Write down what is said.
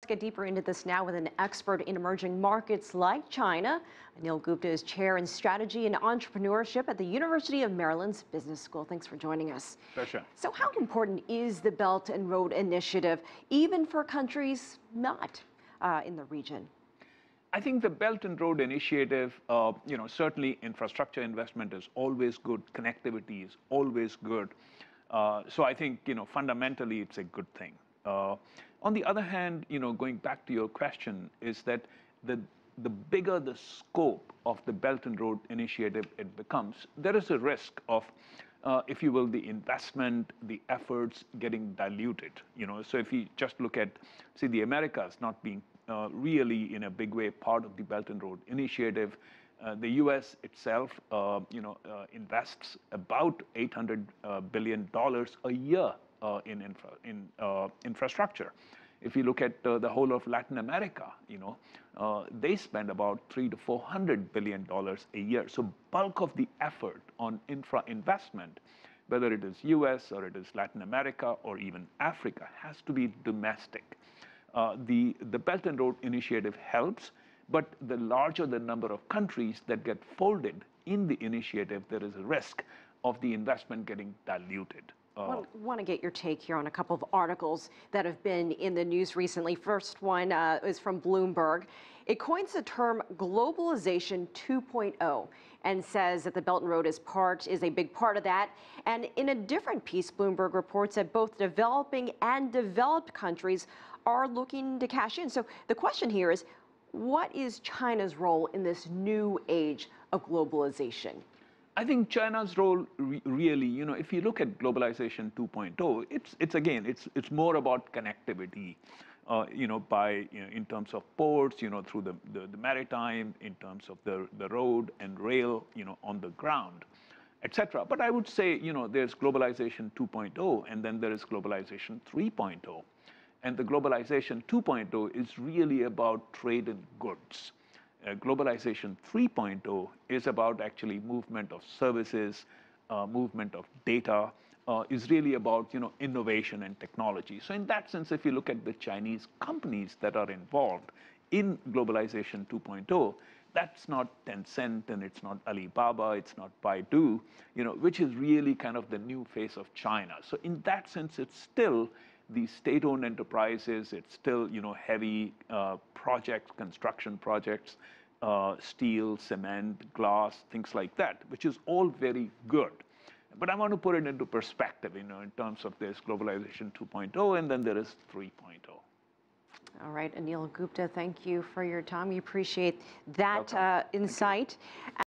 Get deeper into this now with an expert in emerging markets like China. Anil Gupta is chair in strategy and entrepreneurship at the University of Maryland's Business School. Thanks for joining us. Pleasure. So how important is the Belt and Road Initiative, even for countries not in the region? I think the Belt and Road Initiative, certainly infrastructure investment is always good. Connectivity is always good. So I think, fundamentally it's a good thing. On the other hand, going back to your question, is that the bigger the scope of the Belt and Road Initiative it becomes, there is a risk of, if you will, the investment, the efforts getting diluted. So if you just look at, say, the Americas not being really in a big way part of the Belt and Road Initiative, the U.S. itself, invests about $800 billion a year in infrastructure. If you look at the whole of Latin America, they spend about $300 to $400 billion a year. So bulk of the effort on infra investment, whether it is U.S. or it is Latin America or even Africa, has to be domestic. The Belt and Road Initiative helps, but the larger the number of countries that get folded in the initiative, there is a risk of the investment getting diluted. I want to get your take here on a couple of articles that have been in the news recently. First one is from Bloomberg. It coins the term globalization 2.0 and says that the Belt and Road is a big part of that. And in a different piece, Bloomberg reports that both developing and developed countries are looking to cash in. So the question here is, what is China's role in this new age of globalization? I think China's role really, if you look at globalization 2.0, it's more about connectivity, in terms of ports, through the maritime, in terms of the road and rail, on the ground, etc. But I would say, there's globalization 2.0 and then there is globalization 3.0. And the globalization 2.0 is really about trade in goods. Globalization 3.0 is about actually movement of services, movement of data, is really about innovation and technology. So in that sense, if you look at the Chinese companies that are involved in globalization 2.0, that's not Tencent and it's not Alibaba, it's not Baidu, which is really kind of the new face of China. So in that sense, it's still the state-owned enterprises, it's still heavy projects, construction projects, steel, cement, glass, things like that, which is all very good. But I want to put it into perspective, in terms of this globalization 2.0, and then there is 3.0. All right, Anil Gupta, thank you for your time. We appreciate that insight.